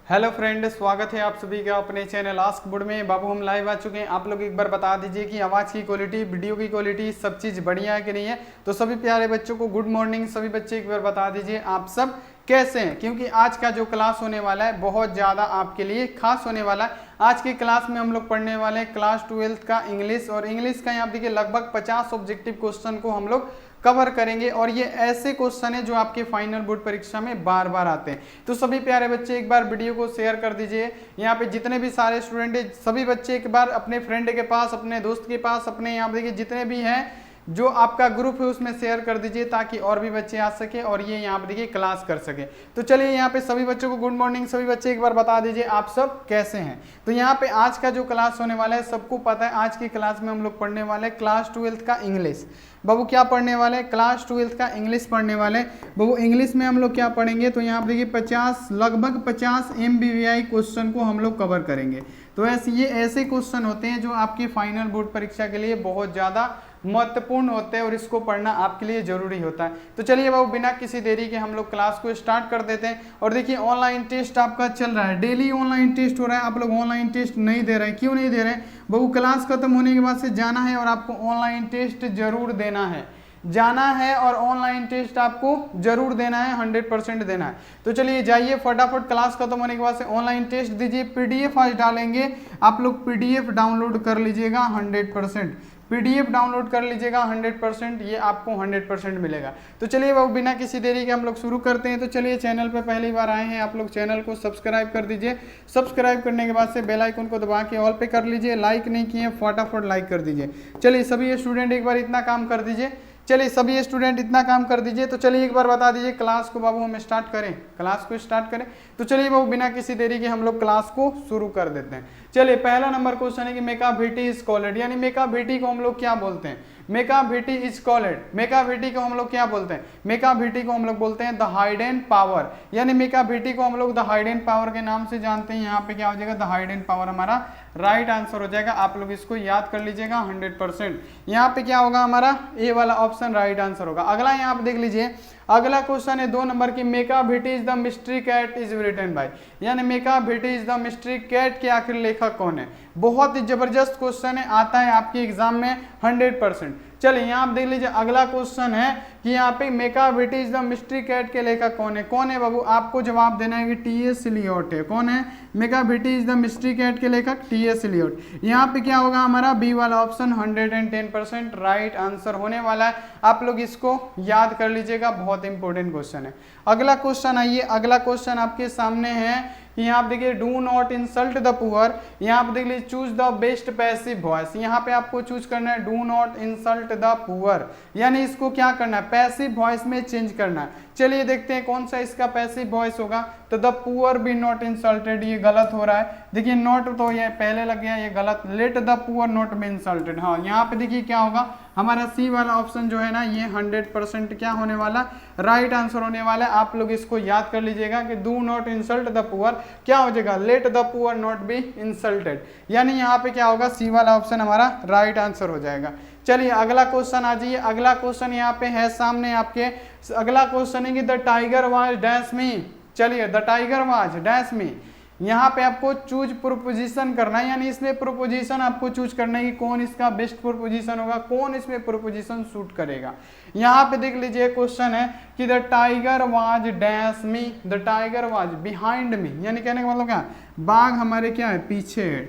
Hello friend, स्वागत है आप सभी का अपने चैनल आस्क बोर्ड में। बाबू हम लाइव आ चुके हैं। आप लोग एक बार बता दीजिए कि आवाज़ की क्वालिटी, वीडियो की क्वालिटी, सब चीज़ बढ़िया है कि नहीं है। तो सभी प्यारे बच्चों को गुड मॉर्निंग। सभी बच्चे एक बार बता दीजिए आप सब कैसे हैं, क्योंकि आज का जो क्लास होने वाला है बहुत ज़्यादा आपके लिए खास होने वाला है। आज की क्लास में हम लोग पढ़ने वाले हैं क्लास 12 का इंग्लिश, और इंग्लिश का यहाँ देखिए लगभग 50 ऑब्जेक्टिव क्वेश्चन को हम लोग कवर करेंगे। और ये ऐसे क्वेश्चन है जो आपके फाइनल बोर्ड परीक्षा में बार बार आते हैं। तो सभी प्यारे बच्चे एक बार वीडियो को शेयर कर दीजिए। यहाँ पे जितने भी सारे स्टूडेंट हैं सभी बच्चे एक बार अपने फ्रेंड के पास, अपने दोस्त के पास, अपने यहाँ देखिए जितने भी हैं जो आपका ग्रुप है उसमें शेयर कर दीजिए, ताकि और भी बच्चे आ सके और ये यहाँ पे देखिए क्लास कर सके। तो चलिए यहाँ पे सभी बच्चों को गुड मॉर्निंग। सभी बच्चे एक बार बता दीजिए आप सब कैसे हैं। तो यहाँ पे आज का जो क्लास होने वाला है सबको पता है। आज की क्लास में हम लोग पढ़ने वाले हैं क्लास 12 का इंग्लिश। बाबू क्या पढ़ने वाले हैं? क्लास 12 का इंग्लिश पढ़ने वाले। बाबू इंग्लिश में हम लोग क्या पढ़ेंगे? तो यहाँ पे देखिए 50 लगभग 50 MBVI क्वेश्चन को हम लोग कवर करेंगे। तो ये ऐसे क्वेश्चन होते हैं जो आपके फाइनल बोर्ड परीक्षा के लिए बहुत ज़्यादा महत्वपूर्ण होते हैं और इसको पढ़ना आपके लिए जरूरी होता है। तो चलिए बाबू बिना किसी देरी के हम लोग क्लास को स्टार्ट कर देते हैं। और देखिए ऑनलाइन टेस्ट आपका चल रहा है, डेली ऑनलाइन टेस्ट हो रहा है। आप लोग ऑनलाइन टेस्ट नहीं दे रहे हैं, क्यों नहीं दे रहे हैं? बाबू क्लास खत्म होने के बाद से जाना है और आपको ऑनलाइन टेस्ट जरूर देना है, जाना है और ऑनलाइन टेस्ट आपको जरूर देना है, 100% देना है। तो चलिए जाइए फटाफट, क्लास खत्म होने के बाद से ऑनलाइन टेस्ट दीजिए। PDF आज डालेंगे, आप लोग PDF डाउनलोड कर लीजिएगा 100%। PDF डाउनलोड कर लीजिएगा 100%, ये आपको 100% मिलेगा। तो चलिए बाबू बिना किसी देरी के हम लोग शुरू करते हैं। तो चलिए चैनल पे पहली बार आए हैं आप लोग चैनल को सब्सक्राइब कर दीजिए। सब्सक्राइब करने के बाद से बेल आइकन को दबा के ऑल पे कर लीजिए। लाइक नहीं किए फटाफट लाइक कर दीजिए। चलिए सभी स्टूडेंट एक बार इतना काम कर दीजिए। चलिए सभी स्टूडेंट इतना काम कर दीजिए। तो चलिए एक बार बता दीजिए क्लास को बाबू हम स्टार्ट करें, क्लास को स्टार्ट करें। तो चलिए बाबू बिना किसी देरी के हम लोग क्लास को शुरू कर देते हैं। चलिए पहला नंबर क्वेश्चन है कि मेकाभिटी इज कॉल्ड, यानी मेकाभिटी को हम लोग क्या बोलते हैं? मेकाभिटी इज कॉल्ड, मेकाभिटी को हम लोग क्या बोलते हैं? मेकाभिटी को हम लोग बोलते हैं द हाइडन पावर, यानी मेकाभिटी को हम लोग द हाइडन पावर के नाम से जानते हैं। यहाँ पे क्या हो जाएगा? द हाइडन पावर हमारा राइट आंसर हो जाएगा। आप लोग इसको याद कर लीजिएगा 100%। यहाँ पे क्या होगा? हमारा ए वाला ऑप्शन राइट आंसर होगा। अगला यहाँ पे देख लीजिए, अगला क्वेश्चन है 2 नंबर की, Macavity is the mystery cat is written by, यानी Macavity is the mystery cat के आखिर लेखक कौन है? बहुत ही जबरदस्त क्वेश्चन है, आता है आपके एग्जाम में 100%। चलिए यहाँ आप देख लीजिए, अगला क्वेश्चन है कि यहाँ पे मेकाभिटी इज द मिस्ट्री कैट के लेखक कौन है? कौन है बाबू? आपको जवाब देना है कि TS एलियट है। कौन है? मेकाभिटी इज द मिस्ट्री कैट के लेखक TS एलियट। यहाँ पे क्या होगा? हमारा बी वाला ऑप्शन 110% राइट आंसर होने वाला है। आप लोग इसको याद कर लीजिएगा, बहुत इंपॉर्टेंट क्वेश्चन है। अगला क्वेश्चन आइए, अगला क्वेश्चन आपके सामने है। यहाँ पे देखिए do not insult the poor, यहाँ पे देख लीजिए choose the best passive voice. यहाँ पे आपको चूज करना है do not insult the poor, यानी इसको क्या करना है? पैसिव वॉइस में चेंज करना है। चलिए देखते हैं कौन सा इसका पैसिव वॉइस होगा। तो the poor be not insulted, ये गलत हो रहा है। देखिए नॉट तो ये पहले लग गया, ये गलत। Let the poor not be insulted, हाँ यहाँ पे देखिए क्या होगा? हमारा सी वाला ऑप्शन जो है ना, ये 100% क्या होने वाला? राइट आंसर होने वाला है। आप लोग इसको याद कर लीजिएगा कि do not insult the poor क्या हो जाएगा? Let the poor not be insulted, यानी यहाँ पे क्या होगा? सी वाला ऑप्शन हमारा राइट आंसर हो जाएगा। चलिए अगला क्वेश्चन आ जाइए। अगला क्वेश्चन यहाँ पे है सामने आपके। अगला क्वेश्चन है कि the tiger was dash me, चलिए the tiger was dash me. यहाँ पे आपको चूज प्रोपोजिशन करना है, यानी इसमें प्रोपोजिशन आपको चूज करना है कि कौन इसका बेस्ट प्रोपोजिशन होगा, कौन इसमें प्रोपोजिशन सूट करेगा। यहाँ पे देख लीजिए क्वेश्चन है कि the tiger was dash me, the tiger was behind me, यानी कहने का मतलब क्या? बाघ हमारे क्या है? पीछे है।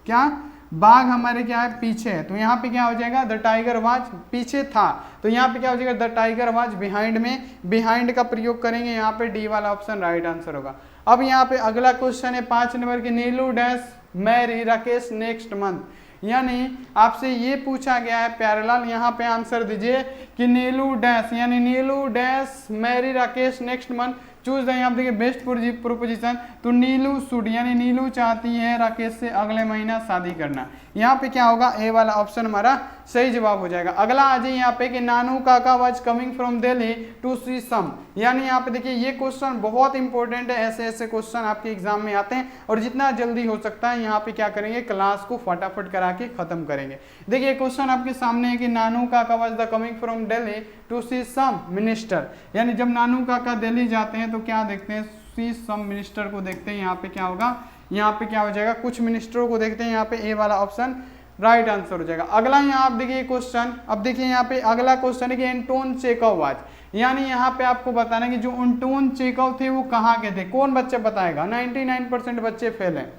क्या? बाघ हमारे क्या है? पीछे है। तो यहाँ पे क्या हो जाएगा? द टाइगर वाज पीछे था, तो यहाँ पे क्या हो जाएगा? द टाइगर वाज बिहाइंड में, बिहाइंड का प्रयोग करेंगे। यहाँ पे डी वाला ऑप्शन राइट आंसर होगा। अब यहाँ पे अगला क्वेश्चन है 5 नंबर की, Neelu dash marry Rakesh next month, यानी आपसे ये पूछा गया है प्यारेलाल, यहाँ पे आंसर दीजिए कि नीलू डैश, यानी Neelu dash marry Rakesh next month. Choose the, यहाँ देखिए बेस्ट प्रोपोजिशन। तो नीलू शुड, यानी नीलू चाहती है राकेश से अगले महीना शादी करना। यहाँ पे क्या होगा? ए वाला ऑप्शन हमारा सही जवाब हो जाएगा। अगला आ जाइए यहाँ पे कि Nanu Kaka was coming from Delhi to see some, यानी यहाँ पे देखिए ये क्वेश्चन बहुत इंपॉर्टेंट है। ऐसे क्वेश्चन आपके एग्जाम में आते हैं और जितना जल्दी हो सकता है यहाँ पे क्या करेंगे? क्लास को फटाफट करा के खत्म करेंगे। देखिए क्वेश्चन आपके सामने है कि Nanu Kaka was the coming from Delhi to see some minister, यानी जब नानू काका दिल्ली जाते हैं तो क्या देखते हैं? सी सम मिनिस्टर को देखते हैं, यहाँ पे क्या होगा, यहाँ पे क्या हो जाएगा, कुछ मिनिस्टरों को देखते हैं, यहाँ पे ए वाला ऑप्शन राइट आंसर हो जाएगा। अगला यहाँ आप देखिए क्वेश्चन, अब देखिए यहाँ पे अगला क्वेश्चन है कि एंटोन चेखव वाज, यानी यहाँ पे आपको बताना है कि जो एंटोन चेखव थे वो कहाँ के थे, कौन बच्चा बताएगा। 99% बच्चे फेल हैं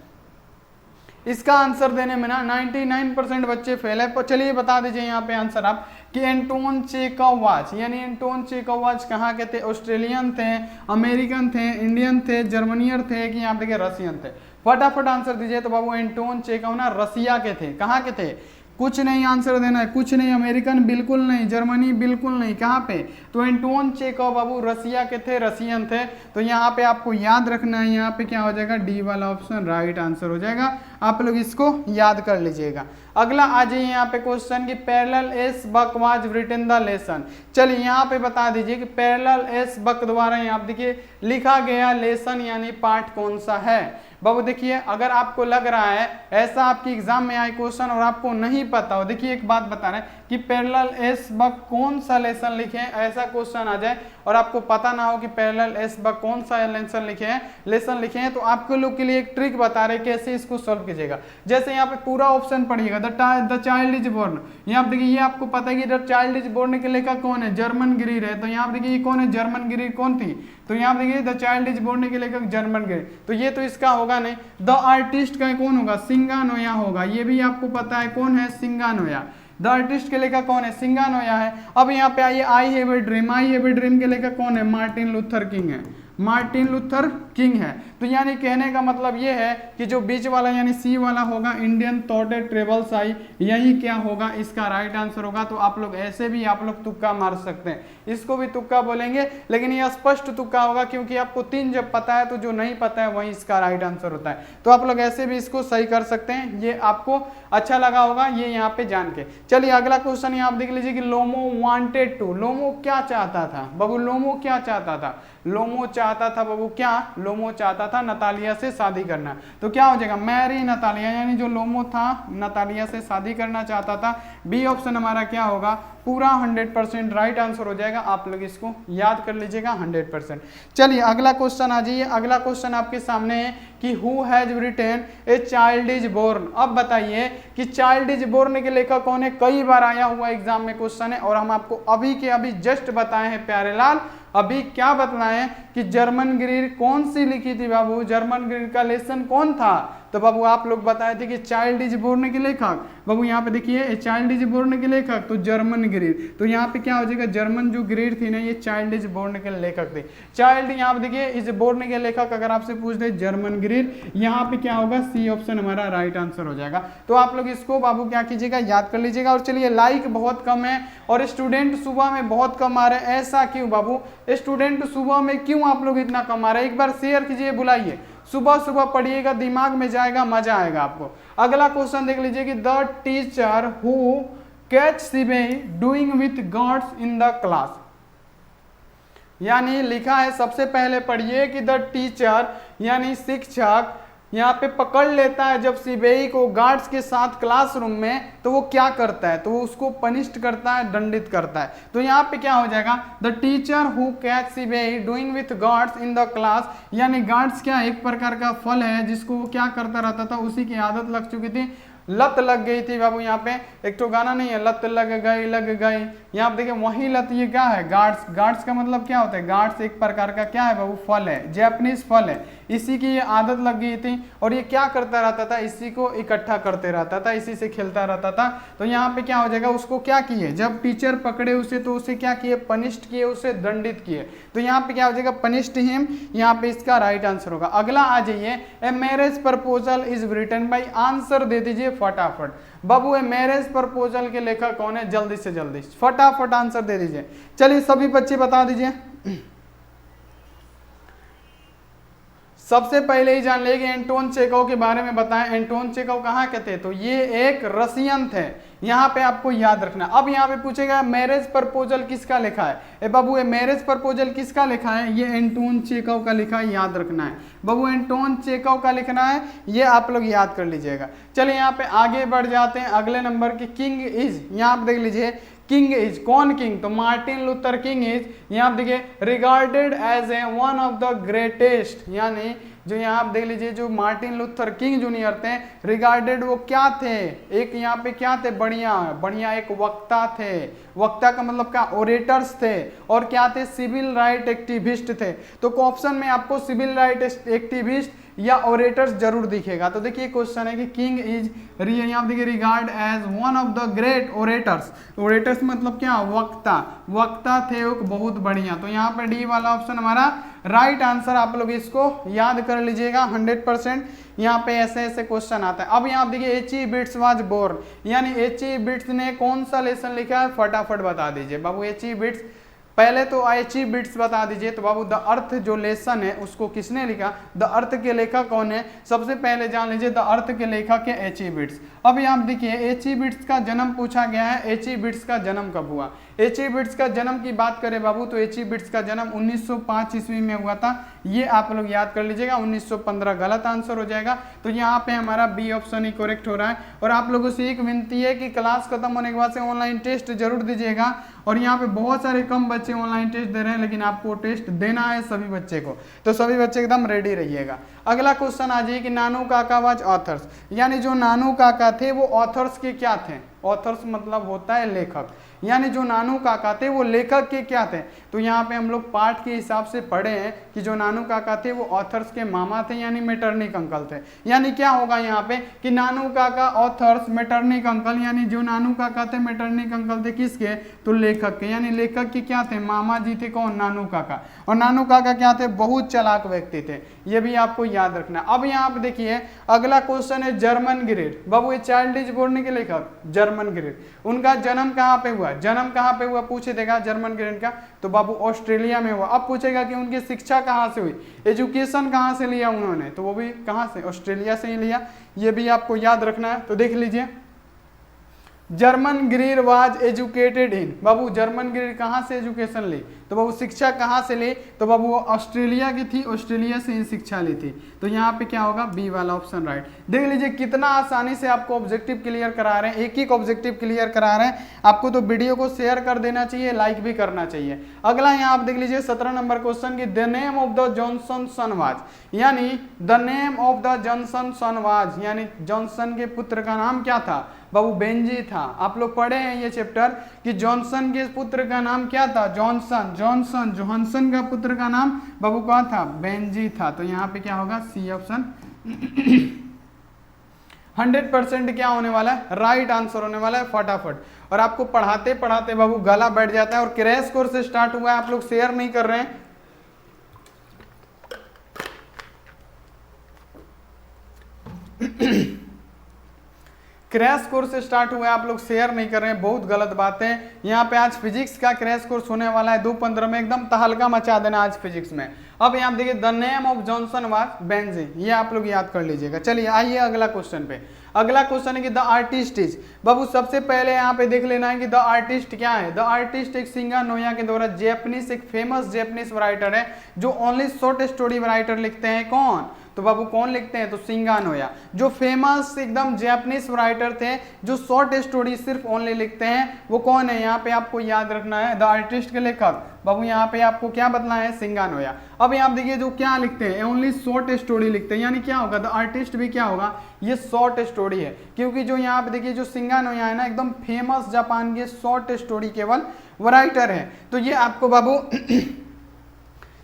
इसका आंसर देने में ना, 99% बच्चे फेल है। चलिए बता दीजिए यहाँ पे आंसर आप कि एंटोन चेखव वाज, यानी एंटोन चेखव वाज कहाँ के थे, ऑस्ट्रेलियन थे, अमेरिकन थे, इंडियन थे, जर्मनियर थे कि यहाँ पे रशियन थे। फटाफट आंसर दीजिए। तो बाबू एंटोन चेखव ना रसिया के थे, कहाँ के थे, कुछ नहीं आंसर देना है, कुछ नहीं, अमेरिकन बिल्कुल नहीं, जर्मनी बिल्कुल नहीं, कहाँ पे, तो एंटोन चेखव बाबू रसिया के थे, रसियन थे। तो यहाँ पे आपको याद रखना है, यहाँ पे क्या हो जाएगा, डी वाला ऑप्शन राइट आंसर हो जाएगा। आप लोग इसको याद कर लीजिएगा। अगला आ जाइए यहाँ पे क्वेश्चन की Pearl S Buck was written the lesson. चलिए यहाँ पे बता दीजिए कि पैरेलल एस बक द्वारा यहाँ देखिए लिखा गया लेसन यानी पाठ कौन सा है। बाबू देखिए अगर आपको लग रहा है ऐसा आपकी एग्जाम में आए क्वेश्चन और आपको नहीं पता हो, देखिए एक बात बता रहे हैं कि पैरेलल एस बक कौन सा लेसन लिखे हैं, ऐसा क्वेश्चन आ जाए और आपको पता ना हो कि पैरेलल एस बक कौन सा लेसन लिखे हैं, तो आपके लोग के लिए एक ट्रिक बता रहे कैसे इसको सॉल्व कीजिएगा। जैसे यहाँ पे पूरा ऑप्शन पढ़िएगा, द चाइल्ड इज बोर्न, यहाँ पे देखिए ये आपको पता है कि द चाइल्ड इज बोर्न के लेखक कौन है, जर्मन ग्रीर है। तो यहाँ पे देखिए ये कौन है, जर्मन ग्रीर कौन थी, तो यहाँ पे देखिए द चाइल्ड इज बोर्न के लेखक जर्मन ग्रीर, तो ये तो इसका होगा नहीं। द आर्टिस्ट का कौन होगा, सिंगानोया होगा, ये भी आपको पता है कौन है, सिंगानोया। द आर्टिस्ट के लेखक कौन है, सिंगानोया है। अब यहाँ पे आइए, आई हैव ए ड्रीम के लेखक कौन है, मार्टिन लूथर किंग है, मार्टिन लूथर किंग है। तो यानी कहने का मतलब ये है कि जो बीच वाला यानी सी वाला होगा इंडियन थॉट ट्रेवल्स आई, यही क्या होगा इसका राइट आंसर होगा। तो आप लोग ऐसे भी आप लोग तुक्का मार सकते हैं, इसको भी तुक्का बोलेंगे, लेकिन ये स्पष्ट तुक्का होगा क्योंकि आपको 3 जब पता है तो जो नहीं पता है वही इसका राइट आंसर होता है। तो आप लोग ऐसे भी इसको सही कर सकते हैं, ये आपको अच्छा लगा होगा ये यहाँ पे जान के। चलिए अगला क्वेश्चन यहाँ आप देख लीजिए कि लोमो वांटेड टू, लोमो क्या चाहता था बाबू, लोमो क्या चाहता था, लोमो चाहता था बाबू क्या, लोमो चाहता था नतालिया से शादी करना। तो क्या हो जाएगा, मैरी नतालिया, यानी जो लोमो था नतालिया से शादी करना चाहता था। बी ऑप्शन हमारा क्या होगा, पूरा 100% राइट आंसर हो जाएगा। आप लोग इसको याद कर लीजिएगा 100%। चलिए अगला क्वेश्चन आ जाइए। अगला क्वेश्चन आपके सामने है कि who has written a child is born. अब बताइए कि चाइल्ड इज बोर्न के लेखक कौन है, कई बार आया हुआ एग्जाम में क्वेश्चन है और हम आपको अभी के अभी जस्ट बताए हैं प्यारे लाल, अभी क्या बताएं कि जर्मन ग्रीर कौन सी लिखी थी बाबू, जर्मन ग्रीर का लेसन कौन था। तो बाबू आप लोग बताए थे कि चाइल्ड इज बोर्न के लेखक, बाबू यहाँ पे देखिए चाइल्ड इज बोर्न के लेखक तो जर्मन ग्रीर, तो यहाँ पे क्या हो जाएगा, जर्मन जो ग्रीर थी ना ये चाइल्ड इज बोर्न के लेखक थे। चाइल्ड यहाँ पे देखिए इज बोर्न के लेखक अगर आपसे पूछ दे जर्मन ग्रीर, यहाँ पे क्या होगा, सी ऑप्शन हमारा राइट आंसर हो जाएगा। तो आप लोग इसको बाबू क्या कीजिएगा, याद कर लीजिएगा। और चलिए लाइक बहुत कम है और स्टूडेंट सुबह में बहुत कम आ रहे हैं, ऐसा क्यों बाबू, स्टूडेंट सुबह में क्यों आप लोग इतना कम आ रहे हैं, एक बार शेयर कीजिए, बुलाइए, सुबह सुबह पढ़िएगा, दिमाग में जाएगा, मजा आएगा आपको। अगला क्वेश्चन देख लीजिए कि the teacher who catch Sibei doing with gods in the class, यानी लिखा है सबसे पहले पढ़िए कि द टीचर यानी शिक्षक यहाँ पे पकड़ लेता है जब सिबेई को गार्ड्स के साथ क्लासरूम में, तो वो क्या करता है, तो वो उसको पनिश्ड करता है, दंडित करता है। तो यहाँ पे क्या हो जाएगा, the teacher who catch Sibei doing with guards in the class, यानी गार्ड्स क्या एक प्रकार का फल है जिसको वो क्या करता रहता था, उसी की आदत लग चुकी थी, लत लग गई थी बाबू। यहाँ पे एक तो गाना नहीं है, लत लग गई, यहाँ पे देखिए वही लत, ये क्या है, गार्ड्स, गार्ड्स का मतलब क्या होता है, गार्ड्स एक प्रकार का क्या है बाबू, फल है, जैपनीज फल है, इसी की ये आदत लग गई थी और ये क्या करता रहता था, इसी को इकट्ठा करते रहता था, इसी से खेलता रहता था। तो यहाँ पे क्या हो जाएगा, उसको क्या किए, जब टीचर पकड़े उसे तो उसे क्या किए, पनिश्ड किए, उसे दंडित किए। तो यहाँ पे क्या हो जाएगा, पनिश्ड हिम, यहाँ पे इसका राइट आंसर होगा। अगला आ जाइए, a marriage proposal is written by, answer दे दीजिए फटाफट बाबू, ए मैरिज प्रपोजल के लेखक कौन है, जल्दी से जल्दी फटाफट आंसर दे दीजिए। चलिए सभी बच्चे बता दीजिए। सबसे पहले ही जान लेंगे एंटोन चेखव के बारे में बताएं। एंटोन चेखव कहाँ के थे, तो ये एक रसियन थे, यहाँ पे आपको याद रखना। अब यहाँ पे पूछेगा मैरिज प्रपोजल किसका लिखा है, ए बाबू ये मैरिज प्रपोजल किसका लिखा है, ये एंटोन चेखव का लिखा है, याद रखना है बाबू, एंटोन चेखव का लिखना है, ये आप लोग याद कर लीजिएगा। चलिए यहाँ पे आगे बढ़ जाते हैं। अगले नंबर की किंग इज, यहाँ आप देख लीजिए किंग इज, कौन किंग, तो मार्टिन लूथर किंग इज, यहाँ आप देखिए regarded as a one of the greatest, यानी जो यहाँ आप देख लीजिए जो मार्टिन लूथर किंग जूनियर थे, रिगार्डेड वो क्या थे, एक यहाँ पे क्या थे, बढ़िया बढ़िया एक वक्ता थे। वक्ता का मतलब क्या, ओरेटर्स थे, और क्या थे, सिविल राइट एक्टिविस्ट थे। तो ऑप्शन में आपको सिविल राइट एक्टिविस्ट या ओरेटर्स जरूर दिखेगा। तो देखिए क्वेश्चन है कि किंग इज यहाँ देखिए regard as one of the great orators. Orators मतलब क्या, वक्ता, वक्ता थे एक बहुत बढ़िया। तो यहाँ पे डी वाला ऑप्शन हमारा राइट आंसर। आप लोग इसको याद कर लीजिएगा 100%। यहाँ पे ऐसे ऐसे क्वेश्चन आता है। अब यहाँ देखिए H.E. बिट्स वाज बोर्न, यानी H.E. बिट्स ने कौन सा लेसन लिखा है, फटाफट बता दीजिए बाबू। H.E. बिट्स, पहले तो H.E. बिट्स बता दीजिए। तो बाबू द अर्थ जो लेसन है उसको किसने लिखा, द अर्थ के लेखक कौन है, सबसे पहले जान लीजिए द अर्थ के लेखक है H.E. बिट्स। अब यहाँ देखिए H.E. बिट्स का जन्म पूछा गया है, H.E. बिट्स का जन्म कब हुआ। H.E. बिट्स का जन्म की बात करें बाबू तो H.E. बिट्स का जन्म 1905 ईस्वी में हुआ था। ये आप लोग याद कर लीजिएगा, 1915 गलत आंसर हो जाएगा। तो यहाँ पे हमारा बी ऑप्शन ही करेक्ट हो रहा है। और आप लोगों से एक विनती है कि क्लास खत्म होने के बाद से ऑनलाइन टेस्ट जरूर दीजिएगा। और यहाँ पे बहुत सारे कम बच्चे ऑनलाइन टेस्ट दे रहे हैं, लेकिन आपको टेस्ट देना है सभी बच्चे को, तो सभी बच्चे एकदम रेडी रहिएगा। अगला क्वेश्चन आ जाइए कि नानू काका वाज ऑथर्स, यानी जो नानू काका थे वो ऑथर्स के क्या थे। ऑथर्स मतलब होता है लेखक, यानी जो नानू काका थे वो लेखक के क्या थे। तो यहाँ पे हम लोग पाठ के हिसाब से पढ़े हैं कि जो नानू काका थे वो ऑथर्स के मामा थे, यानी मेटर्निक अंकल थे। यानी क्या होगा यहाँ पे कि नानू काका ऑथर्स मेटर्निक अंकल, यानी जो नानू काका थे मेटर्निक अंकल थे किसके, तो लेखक के, यानी लेखक के क्या थे, मामा जी थे कौन, नानू काका। और नानू काका क्या थे, बहुत चालाक व्यक्ति थे, ये भी आपको याद रखना। अब यहाँ पे देखिए अगला क्वेश्चन है जर्मन ग्रीड। बाबू ये चाइल्ड इज बोर्न के लेखक जर्मन ग्रीड, उनका जन्म कहाँ पे हुआ, जन्म कहाँ पे हुआ पूछे देगा जर्मन ग्रीड का, तो बाबू ऑस्ट्रेलिया में हुआ। अब पूछेगा कि उनकी शिक्षा कहाँ से हुई, एजुकेशन कहाँ से लिया उन्होंने, तो वो भी कहाँ से, ऑस्ट्रेलिया से ही लिया, ये भी आपको याद रखना है। तो देख लीजिए Germaine Greer was educated in, बाबू जर्मन ग्रीड कहाँ से एजुकेशन ली, तो बाबू शिक्षा कहाँ से ली, तो बाबू वो ऑस्ट्रेलिया की थी, ऑस्ट्रेलिया से ही शिक्षा ली थी। तो यहाँ पे क्या होगा, बी वाला ऑप्शन राइट। देख लीजिए कितना आसानी से आपको ऑब्जेक्टिव क्लियर करा रहे हैं, एक एक ऑब्जेक्टिव क्लियर करा रहे हैं। आपको तो वीडियो को शेयर कर देना चाहिए, लाइक भी करना चाहिए। अगला यहाँ आप देख लीजिए 17 नंबर क्वेश्चन की the name of the Johnson son was, यानी the name of the Johnson son was, यानी जॉनसन के पुत्र का नाम क्या था, बाबू बेंजी था। आप लोग पढ़े हैं ये चैप्टर कि जॉनसन के पुत्र का नाम क्या था, जॉनसन, जॉनसन जोहानसन का पुत्र का नाम बाबू क्या था, बेंजी था। तो यहाँ पे क्या होगा, सी ऑप्शन 100% क्या होने वाला है, राइट आंसर होने वाला है फटाफट। और आपको पढ़ाते पढ़ाते बाबू गला बैठ जाता है। और क्रैश कोर्स स्टार्ट हुआ है, आप लोग शेयर नहीं कर रहे हैं। क्रैश कोर्स स्टार्ट हुआ है, आप लोग शेयर नहीं कर रहे हैं, बहुत गलत बात है। यहाँ पे आज फिजिक्स का क्रैश कोर्स होने वाला है 2:15 में, एकदम तहलका मचा देना आज फिजिक्स में। अब यहाँ देखिए the name of Johnson was Benji, ये आप लोग याद कर लीजिएगा। चलिए आइए अगला क्वेश्चन पे। अगला क्वेश्चन है कि द आर्टिस्ट इज, बाबू सबसे पहले यहाँ पे देख लेना है कि द आर्टिस्ट क्या है। द आर्टिस्ट एक सिंगा नोया के द्वारा जैपनीज, एक फेमस जैपनीज राइटर है जो ओनली शॉर्ट स्टोरी राइटर लिखते हैं। कौन, तो बाबू कौन लिखते हैं, तो सिंगा नोया, जो फेमस एकदम जैपनीज राइटर थे जो शॉर्ट स्टोरी सिर्फ ओनली लिखते हैं, वो कौन है, यहाँ पे आपको याद रखना है। द आर्टिस्ट के लेखक बाबू यहाँ पे आपको क्या बताना है, सिंगा नोया। अब यहाँ देखिए जो क्या लिखते हैं, ओनली शॉर्ट स्टोरी लिखते हैं, यानी क्या होगा, द आर्टिस्ट भी क्या होगा, ये शॉर्ट स्टोरी है। क्योंकि जो यहाँ पे देखिए जो सिंगा नोया है ना, एकदम फेमस जापान के शॉर्ट स्टोरी केवल राइटर है। तो ये आपको बाबू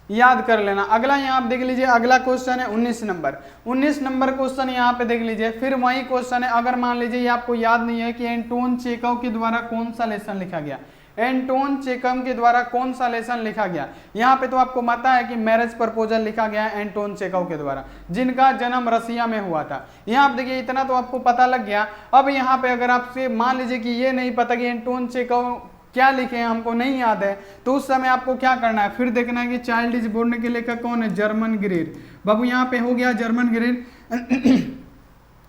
याद कर लेना। अगला यहाँ आप देख लीजिए, अगला क्वेश्चन है 19 नंबर। 19 नंबर क्वेश्चन यहाँ पे देख लीजिए, फिर वही क्वेश्चन है। अगर मान लीजिए ये आपको याद नहीं है कि एंटोन चेखव के द्वारा कौन सा लेसन लिखा गया, एंटोन चेखव के द्वारा कौन सा लेसन लिखा गया। यहाँ पे तो आपको पता है कि मैरिज प्रपोजल लिखा गया है एंटोन चेखव के द्वारा, जिनका जन्म रसिया में हुआ था। यहाँ आप देखिए इतना तो आपको पता लग गया। अब यहाँ पे अगर आपसे मान लीजिए कि ये नहीं पता कि एंटोन चेखव क्या लिखे हैं, हमको नहीं याद है, तो उस समय आपको क्या करना है, फिर देखना है कि चाइल्ड इज बोर्न के लेखक कौन है, जर्मन ग्रीड। बाबू यहाँ पे हो गया जर्मन ग्रीड।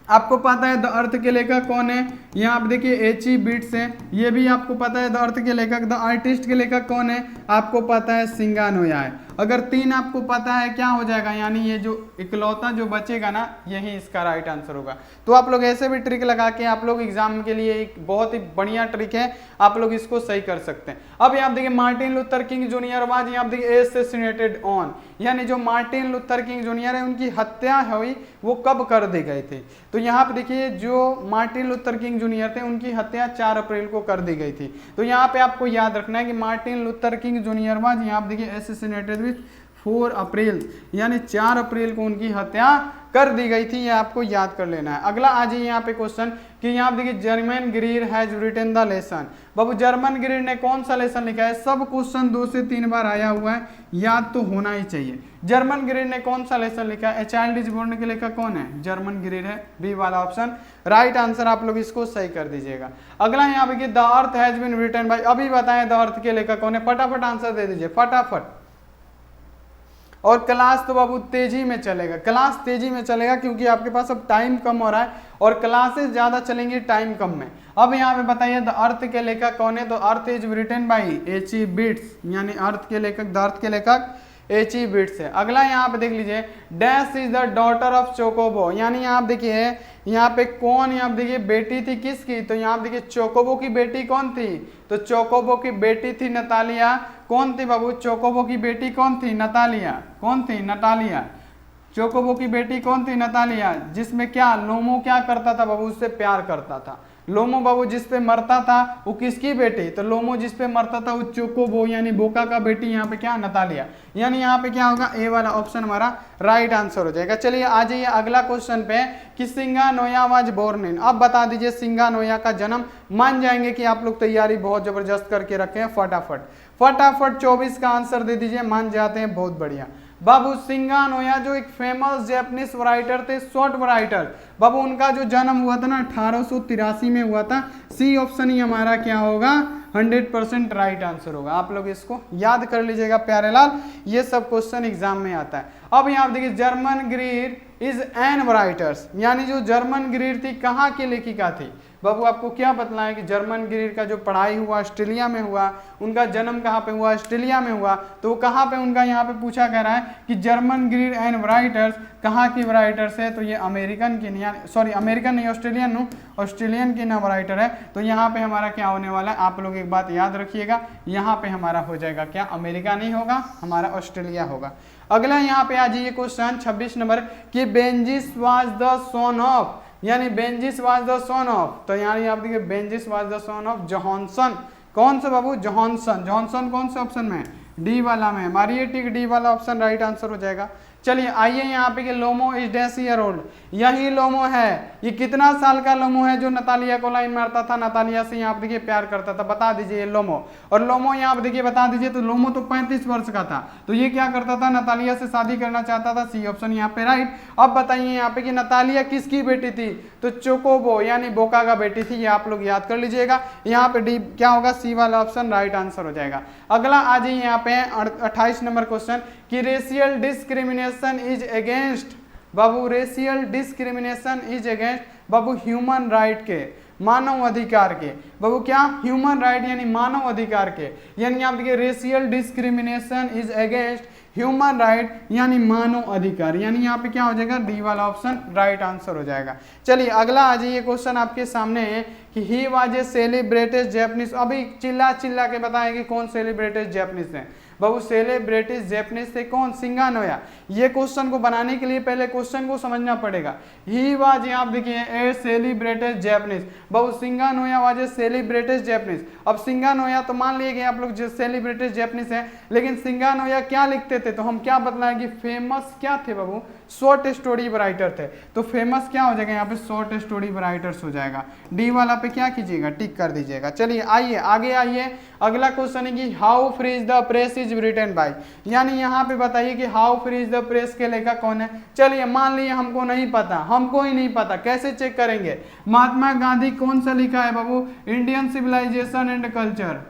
आपको पता है द अर्थ के लेखक कौन है, यहाँ आप देखिए H.E. बिट्स है, ये भी आपको पता है द अर्थ के लेखक। द आर्टिस्ट के लेखक कौन है, आपको पता है सिंगा नोया है। अगर 3 आपको पता है क्या हो जाएगा, यानी ये जो इकलौता जो बचेगा ना यही इसका राइट आंसर होगा। तो आप लोग ऐसे भी ट्रिक लगा के आप लोग एग्जाम के लिए एक बहुत ही बढ़िया ट्रिक है, आप लोग इसको सही कर सकते हैं। अब यहाँ देखिए Martin Luther King junior was यहाँ देखिए असैसिनेटेड ऑन, यानी जो मार्टिन लूथर किंग जूनियर है उनकी हत्या हुई वो कब कर दी गई थी। तो यहाँ पे देखिए जो मार्टिन लूथर किंग जूनियर थे उनकी हत्या 4 अप्रैल को कर दी गई थी। तो यहाँ पे आपको याद रखना है कि Martin Luther King junior was यहाँ पे देखिए असैसिनेटेड विद 4 अप्रैल, यानी 4 अप्रैल को उनकी हत्या कर दी गई थी, ये आपको याद कर लेना है। अगला आ जाइए यहाँ पे क्वेश्चन कि यहाँ पे देखिए Germaine Greer has written the lesson. बाबू जर्मन ग्रीर ने कौन सा लेसन लिखा है? सब क्वेश्चन 2 से 3 बार आया हुआ है, याद तो होना ही चाहिए। जर्मन ग्रीर ने कौन सा लेसन लिखा है? ए चाइल्ड इज बोर्न के लेखक कौन है? जर्मन ग्रीर है, बी वाला ऑप्शन राइट आंसर। आप लोग इसको सही कर दीजिएगा। अगला यहाँ पे the earth has been written by, अभी बताएं द अर्थ के लेखक कौन है? फटाफट आंसर दे दीजिए फटाफट। और क्लास तो बाबू तेजी में चलेगा, क्लास तेजी में चलेगा क्योंकि आपके पास अब टाइम कम हो रहा है और क्लासेस ज्यादा चलेंगी टाइम कम में। अब यहाँ पे बताइए द अर्थ के लेखक कौन है? तो earth is written by H E. Bates, यानी अर्थ के लेखक द अर्थ के लेखक एच.ई. बिट्स है। अगला यहाँ पे देख लीजिए dash is the daughter of Chocobo, यानी यहाँ पे देखिए यहाँ पे कौन, यहाँ पे देखिए बेटी थी किसकी? तो यहाँ पे देखिए चोकोबो की बेटी कौन थी? तो चोकोबो की बेटी थी नतालिया। कौन थी बाबू? चोकोबो की बेटी कौन थी? नतालिया। कौन थी? नतालिया। चोकोबो की बेटी कौन थी? नतालिया। जिसमें क्या लोमो क्या करता था बाबू? उससे प्यार करता था। लोमो बाबू जिस पे मरता था वो किसकी बेटी? तो लोमो जिस पे मरता था वो चोकोबो यानी बोका का बेटी, यहाँ पे क्या? नतालिया। यानी यहाँ पे क्या होगा? ए वाला ऑप्शन हमारा राइट आंसर हो जाएगा। चलिए आ जाइए अगला क्वेश्चन पे कि सिंगानोया वाज बोर्न इन। अब बता दीजिए सिंगानोया का जन्म, मान जाएंगे कि आप लोग तैयारी बहुत जबरदस्त करके रखे हैं। फटाफट फटाफट 24 का आंसर दे दीजिए, मान जाते हैं, बहुत बढ़िया। बाबू सिंगानोया जो एक फेमस जैपनीज राइटर थे, शॉर्ट राइटर, बाबू उनका जो जन्म हुआ था ना 1883 में हुआ था। सी ऑप्शन ही हमारा क्या होगा? 100% राइट आंसर होगा। आप लोग इसको याद कर लीजिएगा प्यारे लाल, ये सब क्वेश्चन एग्जाम में आता है। अब यहाँ देखिए Germaine Greer is an writers, यानी जो जर्मन ग्रीर थी कहाँ की लेखिका थी? बाबू आपको क्या बतलाएं कि जर्मन ग्रीर का जो पढ़ाई हुआ ऑस्ट्रेलिया में हुआ, उनका जन्म कहाँ पे हुआ? ऑस्ट्रेलिया में हुआ। तो वो कहाँ पे उनका यहाँ पे पूछा कह रहा है कि जर्मन ग्रीर एंड राइटर्स कहाँ की राइटर्स है? तो ये अमेरिकन की नहीं, सॉरी अमेरिकन नहीं, ऑस्ट्रेलियन हूँ, ऑस्ट्रेलियन की नाम राइटर है। तो यहाँ पे हमारा क्या होने वाला है? आप लोग एक बात याद रखिएगा, यहाँ पे हमारा हो जाएगा क्या? अमेरिका नहीं होगा, हमारा ऑस्ट्रेलिया होगा। अगला यहाँ पे आ जाइए क्वेश्चन 26 नंबर कि Benjis was the son of, यानी Benjis was the son of, तो यानी आप देखिए Benjis was the son of Johnson. कौन सा बाबू? जॉनसन। जॉनसन कौन से ऑप्शन में? डी वाला में। मारिए टिक, डी वाला ऑप्शन राइट आंसर हो जाएगा। चलिए आइए यहाँ पे कि लोमो इज डैश ईयर ओल्ड, यही लोमो है। ये कितना साल का लोमो है जो नतालिया को लाइन मारता था, नतालिया से यहाँ पे देखिए प्यार करता था? बता दीजिए ये लोमो। और लोमो यहाँ पे देखिए बता दीजिए, तो लोमो तो 35 वर्ष का था। तो ये क्या करता था? नतालिया से शादी करना चाहता था। सी ऑप्शन यहाँ पे राइट। अब बताइए यहाँ पे कि नतालिया किसकी बेटी थी? तो चोकोबो यानी बोका का बेटी थी, ये आप लोग याद कर लीजिएगा। यहाँ पे डी क्या होगा? सी वाला ऑप्शन राइट आंसर हो जाएगा। अगला आ जाइए यहाँ पे 28 नंबर क्वेश्चन कि racial discrimination is against, Babu racial discrimination is against Babu human right के, मानव अधिकार के। बाबू क्या? ह्यूमन राइट यानी मानव अधिकार के, यानी आप देखिए racial discrimination is against human right यानी मानव अधिकार, यानी यहाँ पे क्या हो जाएगा? डी वाला ऑप्शन राइट आंसर हो जाएगा। चलिए अगला आ जाइए क्वेश्चन आपके सामने है कि he was a celebrated Japanese. अभी चिल्ला चिल्ला के बताएंगे कौन सेलिब्रेटेड जैपनीज है? बाबू सेलिब्रेटेड जैपनीज थे कौन? सिंगानोया। ये क्वेश्चन को बनाने के लिए पहले क्वेश्चन को समझना पड़ेगा। ही वाज, यहाँ देखिए ए सेलिब्रेटेड जैपनीज, बाबू Singanoya was a celebrated Japanese. अब सिंगानोया तो मान लिए आप लोग जो सेलिब्रेटेड जैपनीज है, लेकिन सिंगानोया क्या लिखते थे? तो हम क्या बतलाएंगे? फेमस क्या थे बाबू? शॉर्ट स्टोरी राइटर थे। तो फेमस क्या हो जाएगा यहाँ पे? शॉर्ट स्टोरी राइटर्स हो जाएगा। डी वाला पे क्या कीजिएगा? टिक कर दीजिएगा। चलिए आइए आगे आइए, अगला क्वेश्चन है कि how free is the press is written by, यानी यहाँ पे बताइए कि how free is the press के लेखक कौन है? चलिए मान लीजिए हमको नहीं पता, हमको ही नहीं पता, कैसे चेक करेंगे? महात्मा गांधी कौन सा लिखा है बाबू? Indian civilisation and culture.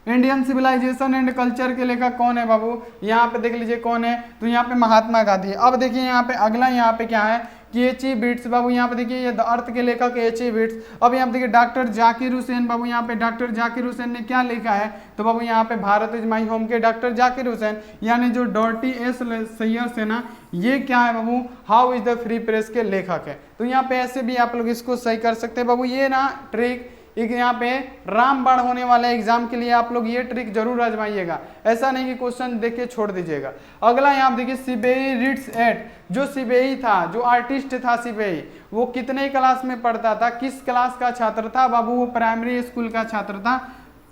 Indian civilisation and culture के लेखक कौन है बाबू? यहाँ पे देख लीजिए कौन है? तो यहाँ पे महात्मा गांधी। अब देखिए यहाँ पे अगला यहाँ पे क्या है कि H.E. बिट्स, बाबू यहाँ पे देखिए ये द अर्थ के लेखक H.E. बिट्स। अब यहाँ पे देखिए डॉक्टर जाकिर हुसैन, बाबू यहाँ पे डॉक्टर जाकिर हुसैन ने क्या लिखा है, तो बाबू यहाँ पे भारत इज माई होम के डॉक्टर जाकिर हुसैन, यानी जो डॉर्टी एस सैयर्स है ना, ये क्या है बाबू, how is the free press के लेखक है। तो यहाँ पे ऐसे भी आप लोग इसको सही कर सकते हैं बाबू। ये ना ट्रिक एक यहाँ पे रामबाण होने वाले एग्जाम के लिए आप लोग ये ट्रिक जरूर आजमाइएगा, ऐसा नहीं कि क्वेश्चन देख के छोड़ दीजिएगा। अगला यहाँ देखिए सीबीआई रीड्स एट, जो सीबीआई था, जो आर्टिस्ट था सीबीआई, वो कितने क्लास में पढ़ता था, किस क्लास का छात्र था बाबू, वो प्राइमरी स्कूल का छात्र था,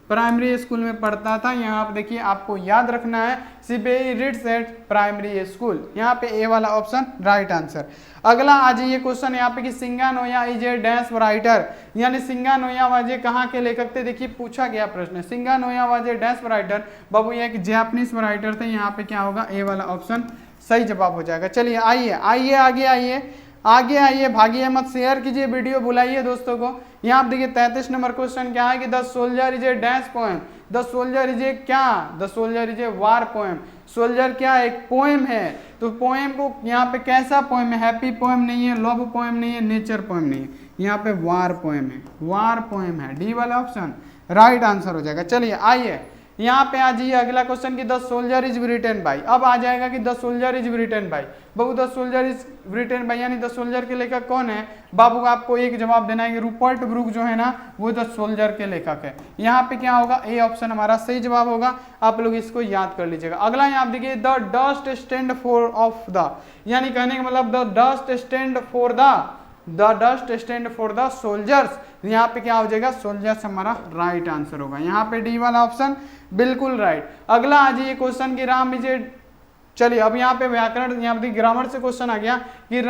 प्राइमरी स्कूल में पढ़ता था। यहाँ पे देखिए आपको याद रखना है CBI reads eight primary school, यहाँ पे ए वाला ऑप्शन राइट आंसर। अगला आ जाइए क्वेश्चन यहाँ पे कि सिंगानोया इज ए डैश राइटर, यानी सिंगानोया वाजे कहाँ के लेखक थे, देखिए पूछा गया प्रश्न, सिंगानोया वाजे डैश राइटर, बाबू ये एक जापानीज राइटर थे, यहाँ पे क्या होगा, ए वाला ऑप्शन सही जवाब हो जाएगा। चलिए आइए आइए आगे आइए आगे आइए, भागिए मत, शेयर कीजिए वीडियो, बुलाइए दोस्तों को। यहाँ आप देखिए 33 नंबर क्वेश्चन क्या है कि the soldier is a dash poem, the soldier is a क्या, the soldier is a war poem, soldier क्या एक पोएम है, तो पोएम को यहाँ पे कैसा पोएम है, हैप्पी पोएम नहीं है, लव पोएम नहीं है, नेचर पोएम नहीं है, यहाँ पे वार पोएम है, वार पोएम है, डी वाला ऑप्शन राइट आंसर हो जाएगा। चलिए आइए यहाँ पे आ जाइए अगला क्वेश्चन कि the soldier is written by, अब आ जाएगा कि the soldier is written by, बाबू the soldier is written by यानी द सोल्जर के लेखक कौन है, बाबू आपको एक जवाब देना है कि रूपर्ट ब्रूक जो है ना वो द सोल्जर के लेखक है। यहाँ पे क्या होगा, ए ऑप्शन हमारा सही जवाब होगा, आप लोग इसको याद कर लीजिएगा। अगला यहाँ देखिए the dust stand for of the, यानी कहने का मतलब the dust stand for the dust stand for the soldiers, यहाँ पे क्या हो जाएगा, सोल्जर्स हमारा राइट आंसर होगा, यहाँ पे डी वाला ऑप्शन बिल्कुल राइट। अगला आ जाइए क्वेश्चन की राम इज ए, चलिए अब यहाँ पे व्याकरण, यहाँ पे ग्रामर से क्वेश्चन आ गया कि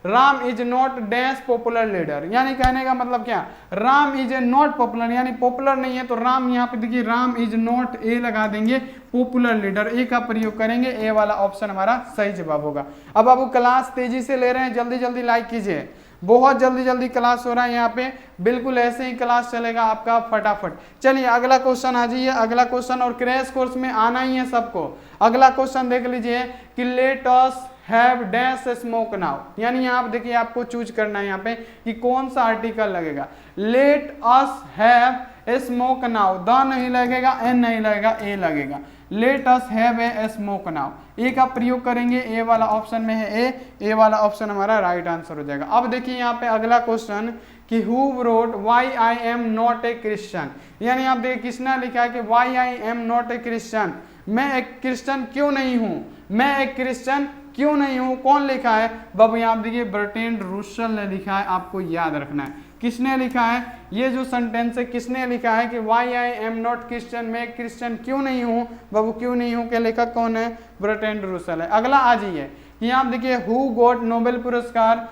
Ram is not dash popular leader, यानी कहने का मतलब क्या, Ram is a not popular, यानी पॉपुलर नहीं है, तो राम यहाँ पे देखिए राम इज नॉट, ए लगा देंगे, पॉपुलर लीडर ए का प्रयोग करेंगे, ए वाला ऑप्शन हमारा सही जवाब होगा। अब आप क्लास तेजी से ले रहे हैं, जल्दी जल्दी लाइक कीजिए, बहुत जल्दी जल्दी क्लास हो रहा है यहाँ पे, बिल्कुल ऐसे ही क्लास चलेगा आपका फटाफट। चलिए अगला क्वेश्चन आ जाइए, अगला क्वेश्चन, और क्रैश कोर्स में आना ही है सबको। अगला क्वेश्चन देख लीजिए कि late us have dash smoke now, यानी यहाँ पे देखिए आपको चूज करना है यहाँ पे कि कौन सा आर्टिकल लगेगा, let us have smoke now, the नहीं लगेगा, एन नहीं लगेगा, ए लगेगा, let us have a smoke now, a का प्रयोग करेंगे, ए वाला ऑप्शन में है ए वाला ऑप्शन हमारा राइट आंसर हो जाएगा। अब देखिए यहाँ पे अगला क्वेश्चन कि who wrote why I am not a Christian, यानी आप देखिए किसने लिखा है कि why I am not a Christian, मैं एक क्रिश्चियन क्यों नहीं हूँ, मैं एक क्रिश्चियन क्यों नहीं हूँ, कौन लिखा है, बाबू यहाँ देखिए बर्ट्रैंड रसल ने लिखा है, आपको याद रखना है किसने लिखा है, ये जो सेंटेंस है किसने लिखा है कि why I am not Christian, मैं क्रिश्चियन क्यों नहीं हूँ, बाबू क्यों नहीं हूँ के लेखक कौन है, बर्ट्रैंड रसल है। अगला आ जाइए यहाँ देखिए हु गॉट नोबेल पुरस्कार,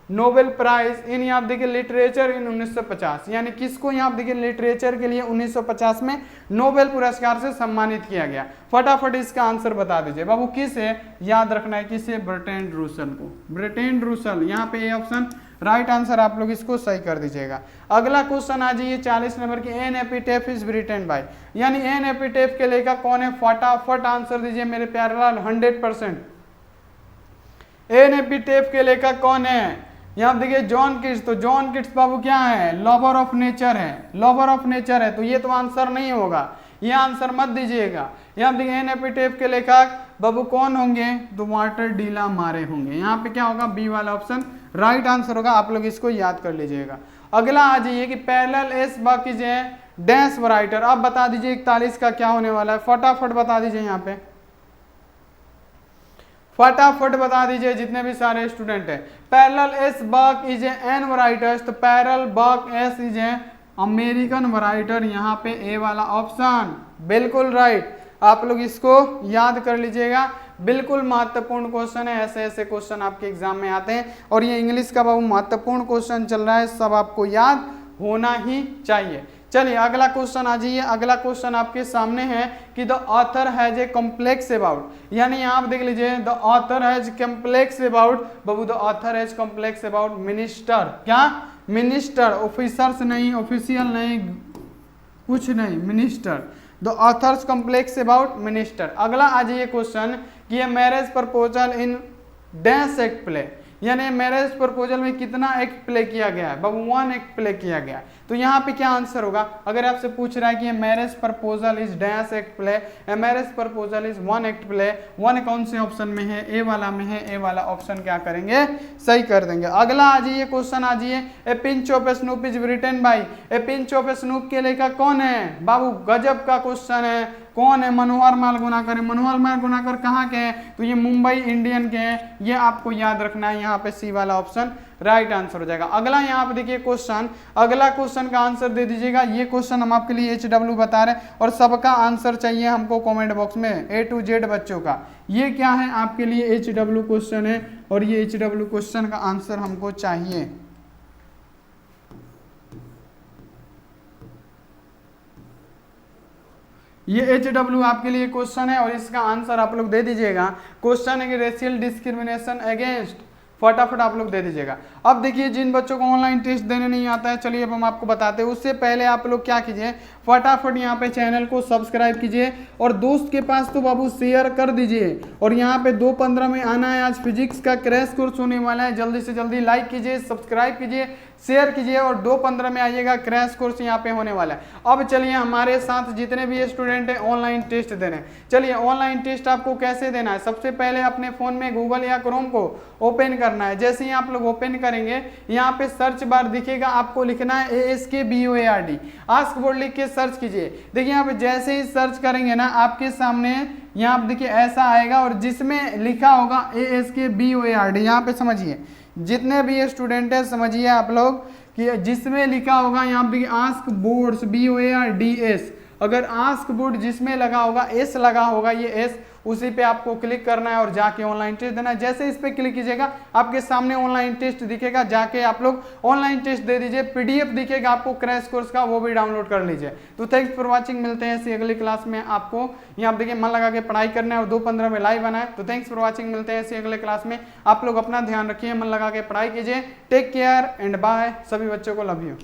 नोबेल प्राइज इन, यहाँ देखिए लिटरेचर इन 1950, यानी किसको यहाँ देखिए लिटरेचर के लिए 1950 में नोबेल पुरस्कार से सम्मानित किया गया, फटाफट इसका आंसर बता दीजिए बाबू, किस है, याद रखना है किसे, बर्ट्रैंड रसल को, बर्ट्रैंड रसल, यहाँ पे ए ऑप्शन राइट आंसर, आप लोग इसको सही कर दीजिएगा। अगला क्वेश्चन आ जाइए 40 नंबर की, एन एपिटेफ इज रिटन बाय, यानी एन एपिटेफ के लेखक कौन है, फटाफट आंसर दीजिए मेरे प्यारे लाल, 100%। एन एपिटेफ के लेखक कौन है, यहाँ देखिए जॉन किट्स, तो जॉन किट्स बाबू क्या है, लवर ऑफ नेचर है, लवर ऑफ नेचर है, तो ये तो आंसर नहीं होगा, ये आंसर मत दीजिएगा। यहाँ देखिए एन एपिटेफ के लेखक बाबू कौन होंगे, तो वाटर डीला मारे होंगे, यहाँ पे क्या होगा, बी वाला ऑप्शन राइट आंसर होगा, आप लोग इसको याद कर लीजिएगा। अगला आ जाइए कि पैरेलल एस बाकी जो है डैश राइटर, अब बता दीजिए 41 का क्या होने वाला है, फटाफट बता दीजिए, यहाँ पे फटाफट बता दीजिए जितने भी सारे स्टूडेंट हैं। Pearl S Buck is an writers, तो Pearl Buck S is a American writer, यहाँ पे ए वाला ऑप्शन बिल्कुल राइट, आप लोग इसको याद कर लीजिएगा, बिल्कुल महत्वपूर्ण क्वेश्चन है, ऐसे ऐसे क्वेश्चन आपके एग्जाम में आते हैं, और ये इंग्लिश का बहुत महत्वपूर्ण क्वेश्चन चल रहा है, सब आपको याद होना ही चाहिए। चलिए अगला क्वेश्चन आ जाइए, अगला क्वेश्चन आपके सामने है कि the author has a complex about, यानी यहाँ आप देख लीजिए the author has complex about, Babu the author has complex about minister, क्या मिनिस्टर, ऑफिसर्स नहीं, ऑफिशियल नहीं, कुछ नहीं, minister, the author's complex about minister. अगला आ जाइए क्वेश्चन कि ये marriage proposal in dash act play, यानी मैरिज प्रपोजल में कितना एक्ट प्ले किया गया है बाबू, 1 एक्ट प्ले किया गया है। तो यहाँ पे क्या आंसर होगा, अगर आपसे पूछ रहा है कि marriage proposal is dash act play, marriage proposal is 1 act play, 1 कौन से ऑप्शन में है, ए वाला में है, ए वाला ऑप्शन क्या करेंगे, सही कर देंगे। अगला आ जाइए क्वेश्चन आ जाइए, a pinch of snuff is written by, a pinch of snuff के लेखक कौन है बाबू, गजब का क्वेश्चन है, कौन है, मनोहर मालगुनाकर। मनोहर मालगुनाकर कहाँ के हैं, तो ये मुंबई इंडियन के हैं, ये आपको याद रखना है, यहाँ पे सी वाला ऑप्शन राइट आंसर हो जाएगा। अगला यहाँ पे देखिए क्वेश्चन, अगला क्वेश्चन का आंसर दे दीजिएगा। ये क्वेश्चन हम आपके लिए HW बता रहे हैं और सबका आंसर चाहिए हमको कमेंट बॉक्स में, A to Z बच्चों का। ये क्या है आपके लिए HW क्वेश्चन है और ये HW क्वेश्चन का आंसर हमको चाहिए। ये HW आपके लिए क्वेश्चन है और इसका आंसर आप लोग दे दीजिएगा। क्वेश्चन है कि रेशियल डिस्क्रिमिनेशन अगेंस्ट, फटाफट आप लोग दे दीजिएगा। अब देखिए जिन बच्चों को ऑनलाइन टेस्ट देने नहीं आता है, चलिए अब हम आपको बताते हैं। उससे पहले आप लोग क्या कीजिए, फटाफट यहाँ पे चैनल को सब्सक्राइब कीजिए और दोस्त के पास तो बाबू शेयर कर दीजिए। और यहाँ पे 2:15 में आना है, आज फिजिक्स का क्रैश कोर्स होने वाला है, जल्दी से जल्दी लाइक कीजिए, सब्सक्राइब कीजिए, शेयर कीजिए और 2:15 में आइएगा, क्रैश कोर्स यहाँ पे होने वाला है। अब चलिए हमारे साथ जितने भी स्टूडेंट हैं ऑनलाइन टेस्ट दे रहे हैं, चलिए ऑनलाइन टेस्ट आपको कैसे देना है। सबसे पहले अपने फोन में गूगल या क्रोम को ओपन करना है। जैसे ही आप लोग ओपन करेंगे, यहाँ पे सर्च बार दिखेगा, आपको लिखना है ASKBOARD, आस्क बोर्ड लिख के सर्च कीजिए। देखिए यहाँ पे जैसे ही सर्च करेंगे ना, आपके सामने यहाँ पे देखिए ऐसा आएगा और जिसमें लिखा होगा ASKBOARD, यहाँ पे समझिए जितने भी स्टूडेंट है समझिए आप लोग कि जिसमें लिखा होगा यहाँ पे आस्क बोर्ड्स BOARDS, अगर आस्क बोर्ड जिसमें लगा होगा S लगा होगा, ये S, उसी पे आपको क्लिक करना है और जाके ऑनलाइन टेस्ट देना है। जैसे इस पे क्लिक कीजिएगा आपके सामने ऑनलाइन टेस्ट दिखेगा, जाके आप लोग ऑनलाइन टेस्ट दे दीजिए। PDF दिखेगा आपको क्रैश कोर्स का, वो भी डाउनलोड कर लीजिए। तो थैंक्स फॉर वॉचिंग, मिलते हैं ऐसी अगली क्लास में। आपको यहाँ देखिए मन लगा के पढ़ाई करना है और 2:15 में लाइव आना है। तो थैंक्स फॉर वॉचिंग, मिलते हैं ऐसी अगले क्लास में। आप लोग अपना ध्यान रखिए, मन लगा के पढ़ाई कीजिए। टेक केयर एंड बाय, सभी बच्चों को लव यू।